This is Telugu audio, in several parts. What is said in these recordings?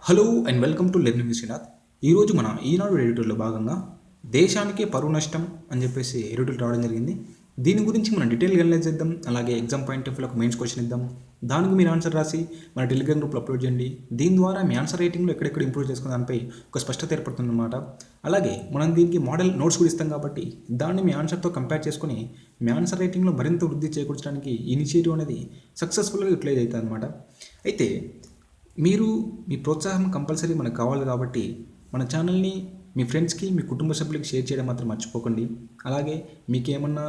Hello and welcome to learning with Srinath. ఈరోజు మన ఈనాడు ఎడిటోర్లో భాగంగా దేశానికే పరువు నష్టం అని చెప్పేసి ఎడిటోర్ రావడం జరిగింది. దీని గురించి మనం డీటెయిల్గా అనలైజ్ చేద్దాం. అలాగే ఎగ్జామ్ పాయింట్ ఆఫ్ వ్యూలో ఒక మెయిన్స్ క్వశ్చన్ ఇద్దాం. దానికి మీరు ఆన్సర్ రాసి మన టెలిగ్రామ్ గ్రూప్లో అప్లోడ్ చేయండి. దీని ద్వారా మీ ఆన్సర్ రైటింగ్లో ఎక్కడెక్కడ ఇంప్రూవ్ చేసుకున్న దానిపై ఒక స్పష్టత ఏర్పడుతుందన్నమాట. అలాగే మనం దీనికి మోడల్ నోట్స్ కూడా ఇస్తాం కాబట్టి దాన్ని మీ ఆన్సర్తో కంపేర్ చేసుకుని మీ ఆన్సర్ రైటింగ్లో మరింత వృద్ధి చేకూర్చడానికి ఇనిషియేటివ్ అనేది సక్సెస్ఫుల్గా యూటిలైజ్ అవుతుంది అనమాట. అయితే మీరు మీ ప్రోత్సాహం కంపల్సరీ మనకు కావాలి కాబట్టి మన ఛానల్ని మీ ఫ్రెండ్స్కి మీ కుటుంబ సభ్యులకి షేర్ చేయడం మాత్రం మర్చిపోకండి. అలాగే మీకు ఏమన్నా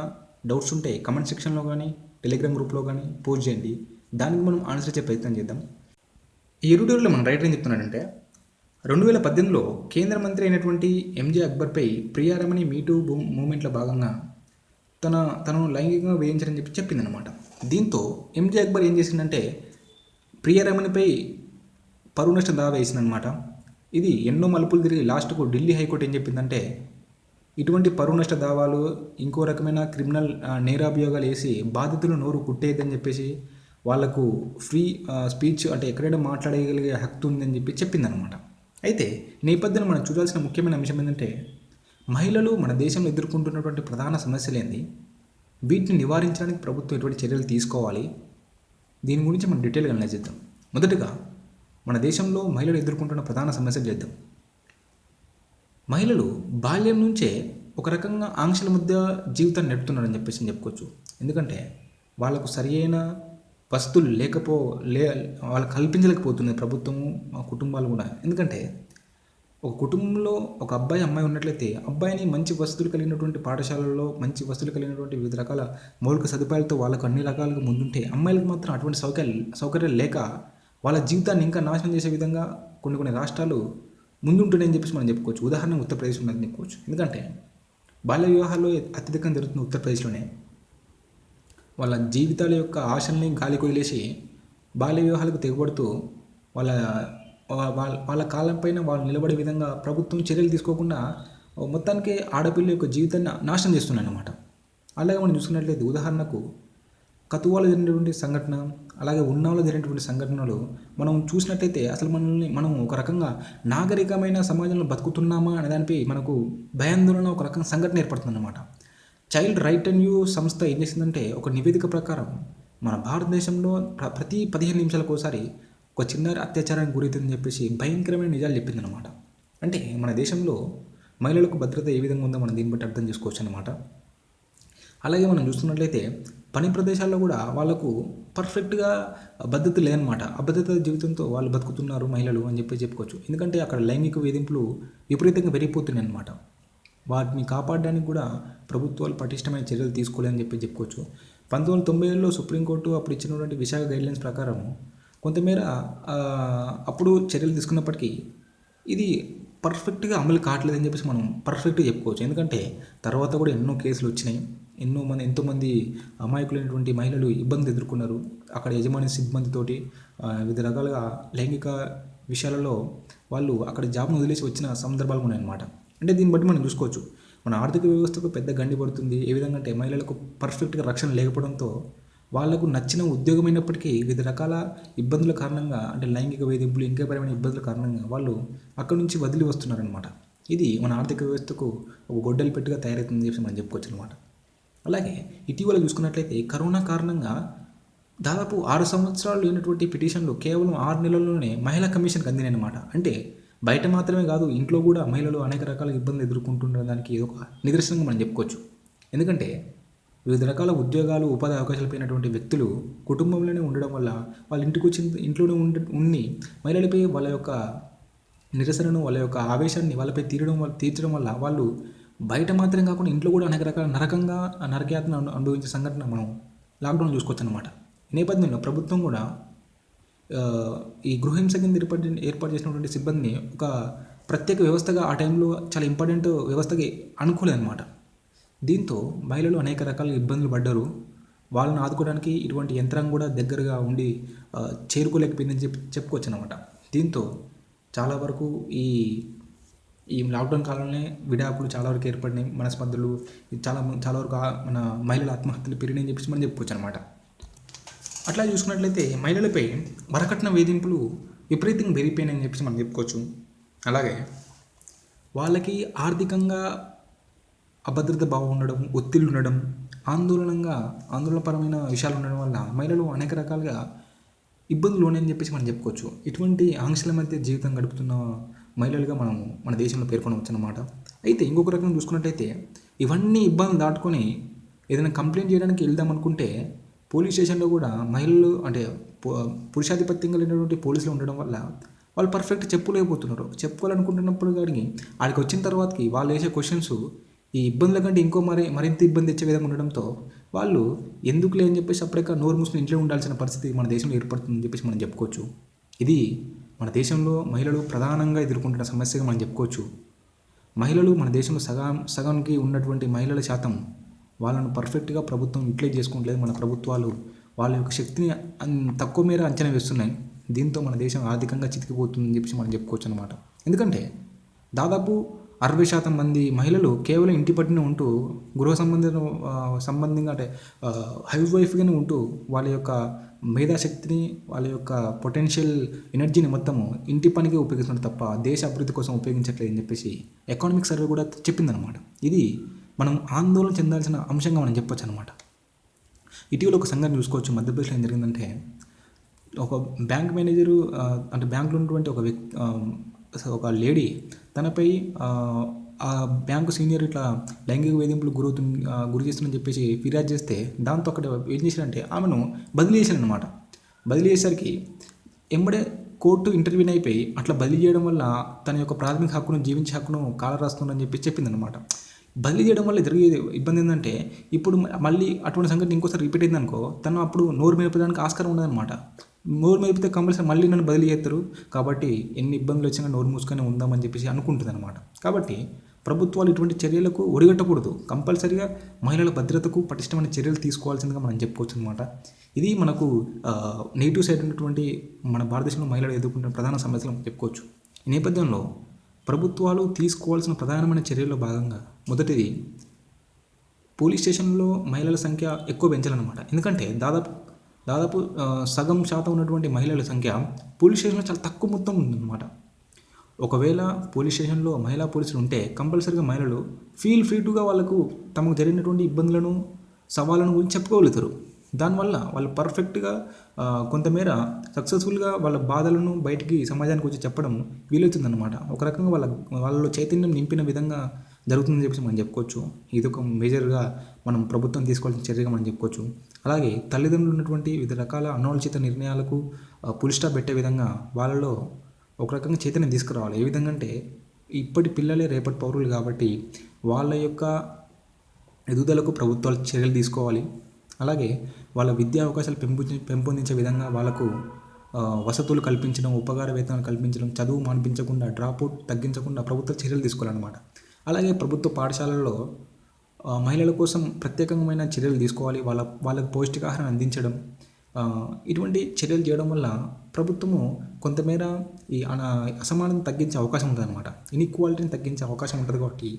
డౌట్స్ ఉంటే కమెంట్ సెక్షన్లో కానీ టెలిగ్రామ్ గ్రూప్లో కానీ పోస్ట్ చేయండి. దానికి మనం ఆన్సర్ ఇచ్చే ప్రయత్నం చేద్దాం. ఈ ఎడిటోరియల్లో మన రైటర్ ఏం చెప్తున్నాడంటే 2018లో కేంద్ర మంత్రి అయినటువంటి ఎంజే అక్బర్పై ప్రియారమణి మీటూ మూమెంట్లో భాగంగా తను లైంగికంగా వేయించారని చెప్పి చెప్పిందనమాట. దీంతో ఎంజే అక్బర్ ఏం చేసిందంటే ప్రియారమణిపై పరువు నష్టం దావా వేసిందనమాట. ఇది ఎన్నో మలుపులు తిరిగి లాస్ట్కు ఢిల్లీ హైకోర్టు ఏం చెప్పిందంటే ఇటువంటి పరువు నష్ట దావాలు ఇంకో రకమైన క్రిమినల్ నేరాభియోగాలు వేసి బాధితులు నోరు కుట్టేయద్దని చెప్పేసి వాళ్లకు ఫ్రీ స్పీచ్ అంటే ఎక్కడైనా మాట్లాడగలిగే హక్కు ఉందని చెప్పి చెప్పిందనమాట. అయితే నేపథ్యంలో మనం చూడాల్సిన ముఖ్యమైన అంశం ఏంటంటే మహిళలు మన దేశంలో ఎదుర్కొంటున్నటువంటి ప్రధాన సమస్యలు ఏంది, వీటిని నివారించడానికి ప్రభుత్వం ఎటువంటి చర్యలు తీసుకోవాలి, దీని గురించి మనం డీటెయిల్గా అనలైజ్ చేద్దాం. మొదటగా మన దేశంలో మహిళలు ఎదుర్కొంటున్న ప్రధాన సమస్యలు చేద్దాం. మహిళలు బాల్యం నుంచే ఒక రకంగా ఆంక్షల మధ్య జీవితాన్ని నడుపుతున్నారని చెప్పేసి చెప్పుకోవచ్చు. ఎందుకంటే వాళ్ళకు సరి అయిన వస్తువులు వాళ్ళకు కల్పించలేకపోతుంది ప్రభుత్వము, కుటుంబాలు కూడా. ఎందుకంటే ఒక కుటుంబంలో ఒక అబ్బాయి అమ్మాయి ఉన్నట్లయితే అబ్బాయిని మంచి వసతులు కలిగినటువంటి పాఠశాలల్లో మంచి వసతులు కలిగినటువంటి వివిధ రకాల మౌలిక సదుపాయాలతో వాళ్ళకు అన్ని రకాలుగా ముందుంటే అమ్మాయిలకు మాత్రం అటువంటి సౌకర్యాలు లేక వాళ్ళ జీవితాన్ని ఇంకా నాశనం చేసే విధంగా కొన్ని రాష్ట్రాలు ముందుంటున్నాయని చెప్పేసి మనం చెప్పుకోవచ్చు. ఉదాహరణకు ఉత్తరప్రదేశ్ ఉన్నదని చెప్పుకోవచ్చు. ఎందుకంటే బాల్య వివాహాల్లో అత్యధికంగా జరుగుతున్న ఉత్తరప్రదేశ్లోనే వాళ్ళ జీవితాల యొక్క ఆశల్ని గాలికి వదిలేసి బాల్య వివాహాలకు తెగబడుతూ వాళ్ళ కాలంపైన వాళ్ళు నిలబడే విధంగా ప్రభుత్వం చర్యలు తీసుకోకుండా మొత్తానికి ఆడపిల్ల యొక్క జీవితాన్ని నాశనం చేస్తున్నాయి అన్నమాట. అలాగే మనం చూసుకున్నట్లయితే ఉదాహరణకు కతువాలో జరిగినటువంటి సంఘటన, అలాగే ఉన్నాలో జరిగినటువంటి సంఘటనలు మనం చూసినట్లయితే అసలు మనం ఒక రకంగా నాగరికమైన సమాజంలో బతుకుతున్నామా అనే దానిపై మనకు భయాందోళన ఒక రకంగా సంఘటన ఏర్పడుతుందన్నమాట. చైల్డ్ రైట్ అండ్ యూ సంస్థ ఏం చేసిందంటే ఒక నివేదిక ప్రకారం మన భారతదేశంలో ప్రతి 15 నిమిషాలకు ఒకసారి ఒక చిన్నారి అత్యాచారానికి గురవుతుందని చెప్పేసి భయంకరమైన నిజాలు చెప్పిందనమాట. అంటే మన దేశంలో మహిళలకు భద్రత ఏ విధంగా ఉందో మనం దీన్ని బట్టి అర్థం చేసుకోవచ్చు అనమాట. అలాగే మనం చూస్తున్నట్లయితే పని ప్రదేశాల్లో కూడా వాళ్ళకు పర్ఫెక్ట్గా భద్రత లేదనమాట. అభద్రత జీవితంతో వాళ్ళు బతుకుతున్నారు మహిళలు అని చెప్పి చెప్పుకోవచ్చు. ఎందుకంటే అక్కడ లైంగిక వేధింపులు విపరీతంగా పెరిగిపోతున్నాయి అన్నమాట. వాటిని కాపాడడానికి కూడా ప్రభుత్వాలు పటిష్టమైన చర్యలు తీసుకోలేదని చెప్పి చెప్పుకోవచ్చు. 1990లో సుప్రీంకోర్టు అప్పుడు ఇచ్చినటువంటి విశాఖ గైడ్లైన్స్ ప్రకారం కొంతమేర అప్పుడు చర్యలు తీసుకున్నప్పటికీ ఇది పర్ఫెక్ట్గా అమలు కావట్లేదని చెప్పేసి మనం పర్ఫెక్ట్గా చెప్పుకోవచ్చు. ఎందుకంటే తర్వాత కూడా ఎన్నో కేసులు వచ్చినాయి, ఎంతోమంది అమాయకులైనటువంటి మహిళలు ఇబ్బందులు ఎదుర్కొన్నారు. అక్కడ యజమాని సిబ్బందితోటి వివిధ రకాలుగా లైంగిక విషయాలలో వాళ్ళు అక్కడ జాబ్ను వదిలేసి వచ్చిన సందర్భాలు ఉన్నాయన్నమాట. అంటే దీన్ని బట్టి మనం చూసుకోవచ్చు మన ఆర్థిక వ్యవస్థకు పెద్ద గండి పడుతుంది. ఏ విధంగా అంటే మహిళలకు పర్ఫెక్ట్గా రక్షణ లేకపోవడంతో వాళ్లకు నచ్చిన ఉద్యోగం అయినప్పటికీ వివిధ రకాల ఇబ్బందుల కారణంగా అంటే లైంగిక వేధింపులు ఇంకా పరమైన ఇబ్బందుల కారణంగా వాళ్ళు అక్కడి నుంచి వదిలి వస్తున్నారనమాట. ఇది మన ఆర్థిక వ్యవస్థకు ఒక గొడ్డలి పెట్టుగా తయారవుతుందని చెప్పి మనం చెప్పుకోవచ్చు అనమాట. అలాగే ఇటీవల చూసుకున్నట్లయితే కరోనా కారణంగా దాదాపు 6 సంవత్సరాలు లేనటువంటి పిటిషన్లు కేవలం 6 నెలల్లోనే మహిళా కమిషన్కి అందినాయి అనమాట. అంటే బయట మాత్రమే కాదు, ఇంట్లో కూడా మహిళలు అనేక రకాల ఇబ్బందులు ఎదుర్కొంటున్న దానికి ఒక నిదర్శనంగా మనం చెప్పుకోవచ్చు. ఎందుకంటే వివిధ రకాల ఉద్యోగాలు ఉపాధి అవకాశాలపైనటువంటి వ్యక్తులు కుటుంబంలోనే ఉండడం వల్ల వాళ్ళ ఇంటికి ఇంట్లోనే ఉండి మహిళలపై వాళ్ళ యొక్క నిరసనను వాళ్ళ యొక్క ఆవేశాన్ని వాళ్ళపై తీర్చడం వల్ల వాళ్ళు బయట మాత్రమే కాకుండా ఇంట్లో కూడా అనేక రకాల నరకయాతన అనుభవించే సంఘటన మనం లాక్డౌన్ చూసుకోవచ్చు అనమాట. ఈ నేపథ్యంలో ప్రభుత్వం కూడా ఈ గృహహింస కింద ఏర్పాటు చేసినటువంటి సిబ్బందిని ఒక ప్రత్యేక వ్యవస్థగా ఆ టైంలో చాలా ఇంపార్టెంట్ వ్యవస్థకి అనుకూలమన్నమాట. దీంతో మహిళలు అనేక రకాల ఇబ్బందులు పడ్డారు. వాళ్ళని ఆదుకోవడానికి ఇటువంటి యంత్రాంగం కూడా దగ్గరగా ఉండి చేరుకోలేకపోయిందని చెప్పుకోవచ్చు అనమాట. దీంతో చాలా వరకు ఈ లాక్డౌన్ కాలంలోనే విడాకులు చాలా వరకు ఏర్పడినాయి, మనస్పర్ధలు చాలా వరకు మన మహిళల ఆత్మహత్యలు పెరిగినాయని మనం చెప్పుకోవచ్చు అనమాట. అట్లా చూసుకున్నట్లయితే మహిళలపై వరకట్న వేధింపులు విపరీతంగా పెరిగిపోయినాయని చెప్పేసి మనం చెప్పుకోవచ్చు. అలాగే వాళ్ళకి ఆర్థికంగా అభద్రత భావం ఉండడం, ఒత్తిళ్ళు ఉండడం, ఆందోళనపరమైన విషయాలు ఉండడం వల్ల మహిళలు అనేక రకాలుగా ఇబ్బందులు ఉన్నాయని చెప్పేసి మనం చెప్పుకోవచ్చు. ఇటువంటి ఆంక్షల మధ్య జీవితం గడుపుతున్న మహిళలుగా మనము మన దేశంలో పేర్కొనవచ్చు అన్నమాట. అయితే ఇంకొక రకంగా చూసుకున్నట్టయితే ఇవన్నీ ఇబ్బందులు దాటుకొని ఏదైనా కంప్లైంట్ చేయడానికి వెళ్దాం అనుకుంటే పోలీస్ స్టేషన్లో కూడా మహిళలు అంటే పురుషాధిపత్యంగా లేనటువంటి పోలీసులు ఉండడం వల్ల వాళ్ళు పర్ఫెక్ట్ చెప్పుకోలేకపోతున్నారు. చెప్పుకోవాలనుకుంటున్నప్పుడు కానీ ఆడికి వచ్చిన తర్వాతకి వాళ్ళు వేసే క్వశ్చన్స్ ఈ ఇబ్బందుల కంటే మరింత ఇబ్బంది తెచ్చే విధంగా ఉండడంతో వాళ్ళు ఎందుకులే అని చెప్పేసి అప్పటిక నోరు మూసుకుని ఇంట్లో ఉండాల్సిన పరిస్థితి మన దేశంలో ఏర్పడుతుందని చెప్పేసి మనం చెప్పుకోవచ్చు. ఇది మన దేశంలో మహిళలు ప్రధానంగా ఎదుర్కొంటున్న సమస్యగా మనం చెప్పుకోవచ్చు. మహిళలు మన దేశంలో సగానికి ఉన్నటువంటి మహిళల శాతం వాళ్ళను పర్ఫెక్ట్గా ప్రభుత్వం యూటిలైజ్ చేసుకోవట్లేదు. మన ప్రభుత్వాలు వాళ్ళ యొక్క శక్తిని తక్కువ మేర అంచనా వేస్తున్నాయి. దీంతో మన దేశం ఆర్థికంగా చితికిపోతుందని చెప్పేసి మనం చెప్పుకోవచ్చు అనమాట. ఎందుకంటే దాదాపు 60% మంది మహిళలు కేవలం ఇంటి పట్టునే ఉంటూ గృహ సంబంధంగా అంటే హౌస్ వైఫ్గానే ఉంటూ వాళ్ళ యొక్క మేధాశక్తిని వాళ్ళ యొక్క పొటెన్షియల్ ఎనర్జీని మొత్తము ఇంటి పనికి ఉపయోగిస్తున్నారు తప్ప దేశ అభివృద్ధి కోసం ఉపయోగించట్లేదు అని చెప్పేసి ఎకనామిక్ సర్వే కూడా చెప్పిందనమాట. ఇది మనం ఆందోళన చెందాల్సిన అంశంగా మనం చెప్పొచ్చు అనమాట. ఇటీవల ఒక సంఘటన చూసుకోవచ్చు. మధ్యప్రదేశ్లో ఏం జరిగిందంటే ఒక బ్యాంక్ మేనేజరు అంటే బ్యాంకులో ఉన్నటువంటి ఒక లేడీ తనపై ఆ బ్యాంకు సీనియర్ ఇట్లా లైంగిక వేధింపులు గురి చేస్తుందని చెప్పేసి ఫిర్యాదు చేస్తే దాంతో అక్కడ ఏం చేశారంటే ఆమెను బదిలీ చేశారనమాట. బదిలీ చేసేసరికి ఎంబడే కోర్టు ఇంటర్వ్యూని అయిపోయి అట్లా బదిలీ చేయడం వల్ల తన యొక్క ప్రాథమిక హక్కును జీవించే హక్కును కాలరాస్తుందని చెప్పి చెప్పిందనమాట. బదిలీ చేయడం వల్ల జరిగే ఇబ్బంది ఏంటంటే ఇప్పుడు మళ్ళీ అటువంటి సంఘటన ఇంకోసారి రిపీట్ అయిందనుకో తను అప్పుడు నోరు మెదపడానికి ఆస్కారం ఉండదన్నమాట. నోరు మెదిపితే కంపల్సరీ మళ్ళీ నన్ను బదిలీ చేస్తారు కాబట్టి ఎన్ని ఇబ్బందులు వచ్చినా నోరు మూసుకొని ఉందామని చెప్పేసి అనుకుంటుంది అనమాట. కాబట్టి ప్రభుత్వాలు ఇటువంటి చర్యలకు ఒడిగట్టకూడదు. కంపల్సరీగా మహిళల భద్రతకు పటిష్టమైన చర్యలు తీసుకోవాల్సిందిగా మనం చెప్పుకోవచ్చు అనమాట. ఇది మనకు నెగిటివ్ సైడ్ ఉన్నటువంటి మన భారతదేశంలో మహిళలు ఎదుర్కొంటున్న ప్రధాన సమస్యలు చెప్పుకోవచ్చు. ఈ నేపథ్యంలో ప్రభుత్వాలు తీసుకోవాల్సిన ప్రధానమైన చర్యల్లో భాగంగా మొదటిది పోలీస్ స్టేషన్లో మహిళల సంఖ్య ఎక్కువ పెంచాలన్నమాట. ఎందుకంటే దాదాపు సగం శాతం ఉన్నటువంటి మహిళల సంఖ్య పోలీస్ స్టేషన్లో చాలా తక్కువ మొత్తం ఉందన్నమాట. ఒకవేళ పోలీస్ స్టేషన్లో మహిళా పోలీసులు ఉంటే కంపల్సరీగా మహిళలు ఫీల్ ఫ్రీగా వాళ్ళకు తమకు జరిగినటువంటి ఇబ్బందులను సవాళ్ళను గురించి చెప్పుకోగలుగుతారు. దానివల్ల వాళ్ళు పర్ఫెక్ట్గా కొంతమేర సక్సెస్ఫుల్గా వాళ్ళ బాధలను బయటికి సమాజానికి వచ్చి చెప్పడం వీలవుతుందన్నమాట. ఒక రకంగా వాళ్ళలో చైతన్యం నింపిన విధంగా జరుగుతుందని చెప్పేసి మనం చెప్పుకోవచ్చు. ఇది ఒక మేజర్గా మనం ప్రభుత్వం తీసుకోవాల్సిన చర్యగా మనం చెప్పుకోవచ్చు. అలాగే తల్లిదండ్రులు ఉన్నటువంటి వివిధ రకాల అనాలోచిత నిర్ణయాలకు ఫుల్ స్టాప్ పెట్టే విధంగా వాళ్ళలో ఒక రకంగా చైతన్యం తీసుకురావాలి. ఏ విధంగా అంటే ఇప్పటి పిల్లలే రేపటి పౌరులు కాబట్టి వాళ్ళ యొక్క ఎదుగుదలకు ప్రభుత్వాలు చర్యలు తీసుకోవాలి. అలాగే వాళ్ళ విద్యా అవకాశాలు పెంపొందించే విధంగా వాళ్ళకు వసతులు కల్పించడం, ఉపకార వేతనాలు కల్పించడం, చదువు మానిపించకుండా డ్రాప్అవుట్ తగ్గించకుండా ప్రభుత్వ చర్యలు తీసుకోవాలన్నమాట. అలాగే ప్రభుత్వ పాఠశాలల్లో మహిళల కోసం ప్రత్యేకమైన చర్యలు తీసుకోవాలి. వాళ్ళకు పౌష్టికాహారం అందించడం, ఇటువంటి చర్యలు చేయడం వల్ల ప్రభుత్వము కొంతమేర ఈ అసమానతను తగ్గించే అవకాశం ఉంటుంది అనమాట. ఇన్ఈక్వాలిటీని తగ్గించే అవకాశం ఉంటుంది కాబట్టి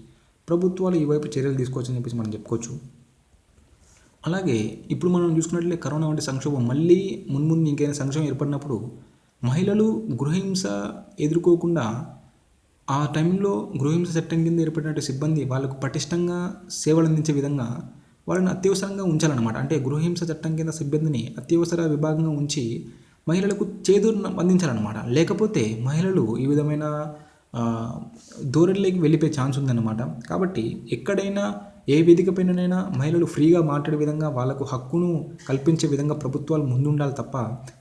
ప్రభుత్వాలు ఈ వైపు చర్యలు తీసుకోవచ్చని చెప్పేసి మనం చెప్పుకోవచ్చు. అలాగే ఇప్పుడు మనం చూసుకున్నట్లయితే కరోనా వంటి సంక్షోభం మళ్ళీ మున్ముందు ఇంకైనా సంక్షోభం ఏర్పడినప్పుడు మహిళలు గృహహింస ఎదుర్కోకుండా ఆ టైంలో గృహహింస చట్టం కింద ఏర్పడినట్టు సిబ్బంది వాళ్ళకు పటిష్టంగా సేవలు అందించే విధంగా వాళ్ళని అత్యవసరంగా ఉంచాలన్నమాట. అంటే గృహహింస చట్టం కింద సిబ్బందిని అత్యవసర విభాగంగా ఉంచి మహిళలకు చేదోడు అందించాలన్నమాట. లేకపోతే మహిళలు ఈ విధమైన ధోరణిలోకి వెళ్ళిపోయే ఛాన్స్ ఉందన్నమాట. కాబట్టి ఎక్కడైనా ఏ వేదికపైనైనా మహిళలు ఫ్రీగా మాట్లాడే విధంగా వాళ్ళకు హక్కును కల్పించే విధంగా ప్రభుత్వాలు ముందుండాలి తప్ప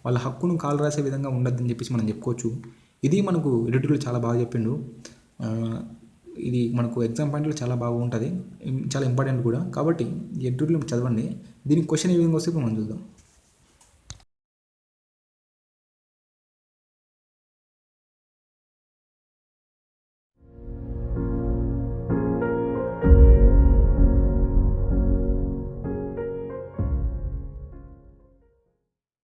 వాళ్ళ హక్కును కాలు రాసే విధంగా ఉండద్దని చెప్పేసి మనం చెప్పుకోవచ్చు. ఇది మనకు ఎడిటర్లు చాలా బాగా చెప్పిండు. ఇది మనకు ఎగ్జామ్ పాయింట్లో చాలా బాగుంటుంది, చాలా ఇంపార్టెంట్ కూడా. కాబట్టి ఈ ఎడిటర్లు చదవండి. దీనికి క్వశ్చన్ ఏ విధంగా వస్తే మనం చూద్దాం.